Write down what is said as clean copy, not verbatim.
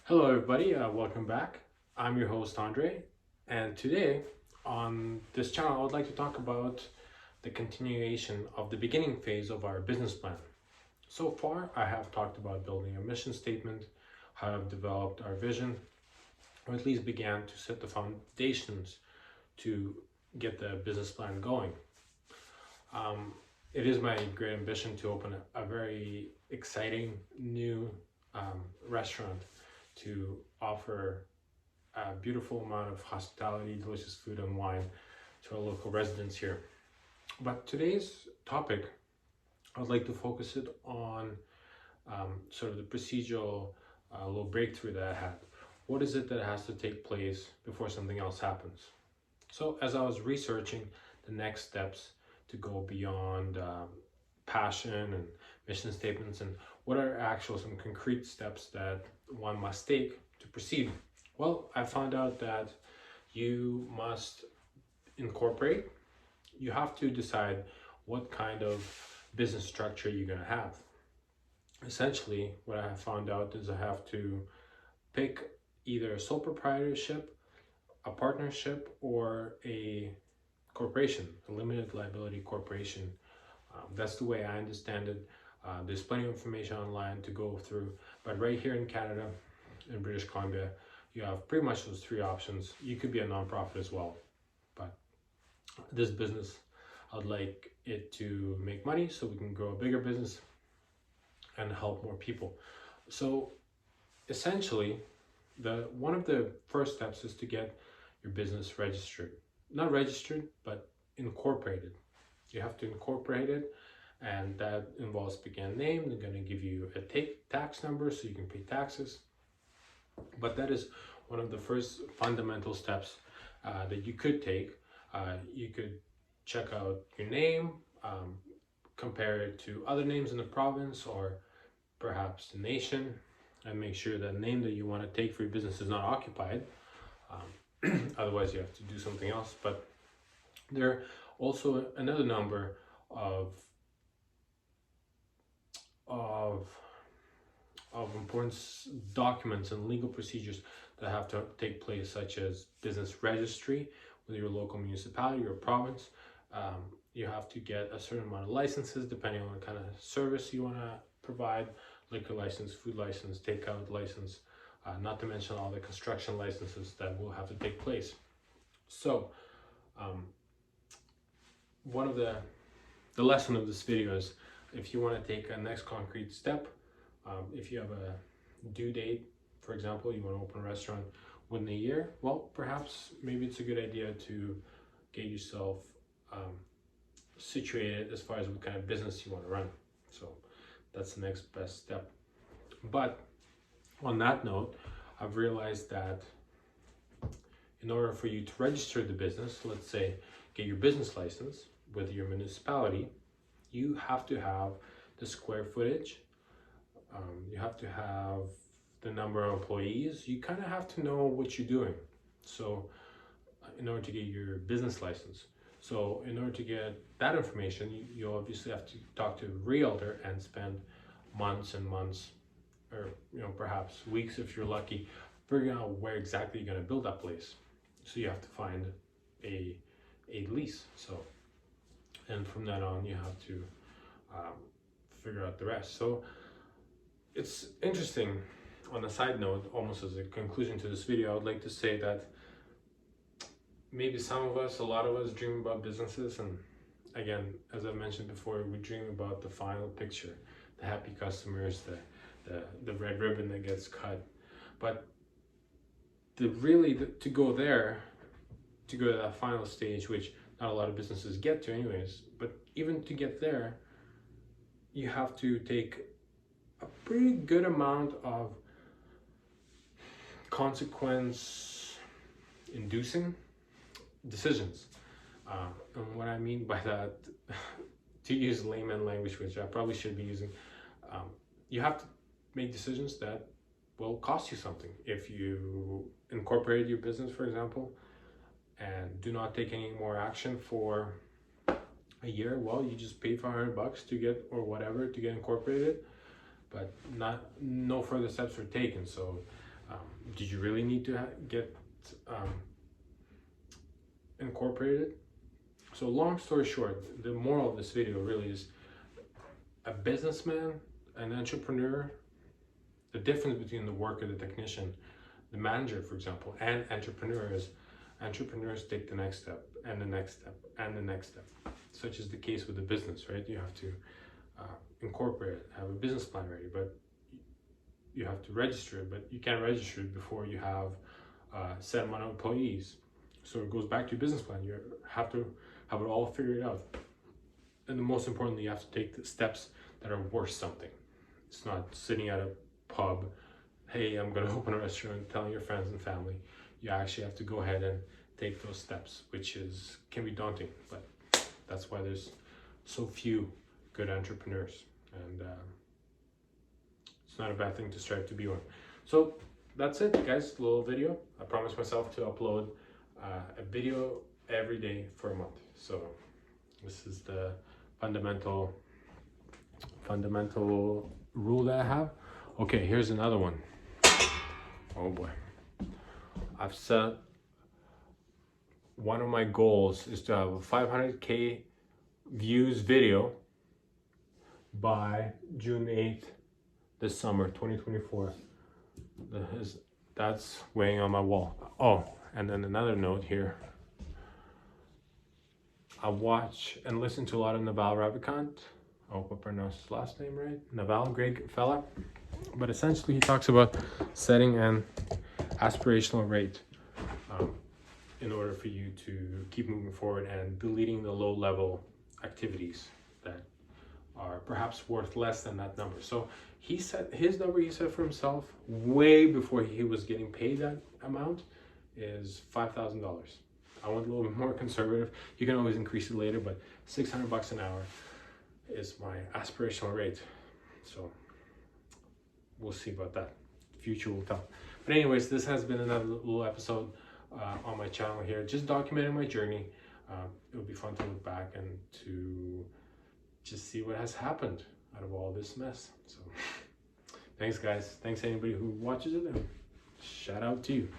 Hello, everybody. Welcome back. I'm your host, Andre. And today on this channel, I would like to talk about the continuation of the beginning phase of our business plan. So far, I have talked about building a mission statement, how I've developed our vision, or at least began to set the foundations to get the business plan going. It is my great ambition to open a very exciting new restaurant to offer a beautiful amount of hospitality, delicious food and wine to our local residents here. But today's topic, I'd like to focus it on sort of the procedural little breakthrough that I had. What is it that has to take place before something else happens? So as I was researching the next steps to go beyond passion and mission statements, and what are actual some concrete steps that one must take to proceed, well, I found out that you must incorporate. You have to decide what kind of business structure you're going to have. Essentially, what I have found out is I have to pick either a sole proprietorship, a partnership, or a corporation, a limited liability corporation. That's the way I understand it. There's plenty of information online to go through, but right here in Canada, in British Columbia, you have pretty much those three options. You could be a nonprofit as well, but this business, I'd like it to make money so we can grow a bigger business and help more people. So essentially, one of the first steps is to get your business registered. Not registered, but incorporated. You have to incorporate it, and that involves picking a name. They're going to give you a tax number so you can pay taxes. But that is one of the first fundamental steps that you could take. You could check out your name, compare it to other names in the province or perhaps the nation, and make sure that name that you want to take for your business is not occupied. Otherwise, you have to do something else. But there are also another number of important documents and legal procedures that have to take place, such as business registry with your local municipality or province. You have to get a certain amount of licenses depending on the kind of service you want to provide: liquor license, food license, takeout license, not to mention all the construction licenses that will have to take place. So one of the lesson of this video is, if you want to take a next concrete step, if you have a due date, for example, you want to open a restaurant within a year, well, perhaps maybe it's a good idea to get yourself situated as far as what kind of business you want to run. So that's the next best step. But on that note, I've realized that in order for you to register the business, let's say get your business license with your municipality, you have to have the square footage, you have to have the number of employees, you kind of have to know what you're doing. So in order to get your business license, so in order to get that information, you obviously have to talk to a realtor and spend months and months, or perhaps weeks if you're lucky, figuring out where exactly you're going to build that place. So you have to find a lease. So, and from then on, you have to figure out the rest. So it's interesting. On a side note, almost as a conclusion to this video, I would like to say that maybe some of us, a lot of us, dream about businesses, and again, as I mentioned before, we dream about the final picture, the happy customers, the red ribbon that gets cut. But to go there, to go to that final stage, which not a lot of businesses get to anyways, but even to get there, you have to take a pretty good amount of consequence inducing decisions. And what I mean by that, to use layman language, which I probably should be using, you have to make decisions that will cost you something. If you incorporate your business, for example, and do not take any more action for a year, well, you just pay $500 to get, or whatever, to get incorporated, but no further steps were taken. So Did you really need to get incorporated? So long story short, the moral of this video really is a businessman, an entrepreneur, the difference between the worker, the technician, the manager, for example, and entrepreneurs take the next step and the next step and the next step, such is the case with the business, right? You have to incorporate it, have a business plan ready, but you have to register it, but you can't register it before you have a set amount of employees. So it goes back to your business plan. You have to have it all figured out. And the most importantly, you have to take the steps that are worth something. It's not sitting at a pub, hey, I'm going to open a restaurant, telling your friends and family. You actually have to go ahead and take those steps, which can be daunting, but that's why there's so few good entrepreneurs, and it's not a bad thing to strive to be one. So that's it, guys. A little video. I promised myself to upload a video every day for a month. So this is the fundamental rule that I have. Okay, here's another one. Oh boy. I've set one of my goals is to have a 500K views video by June 8th this summer, 2024. That's weighing on my wall. Oh, and then another note here. I watch and listen to a lot of Naval Ravikant. I hope I pronounced his last name right. Naval, great fella. But essentially he talks about setting an aspirational rate in order for you to keep moving forward and deleting the low level activities that are perhaps worth less than that number. So he set his number he set for himself way before he was getting paid that amount is $5,000. I went a little bit more conservative. You can always increase it later, but $600 an hour is my aspirational rate. So we'll see about that. Future will tell. But anyways, this has been another little episode on my channel here, just documenting my journey. It would be fun to look back and to just see what has happened out of all this mess. So thanks, guys. Thanks anybody who watches it, and shout out to you.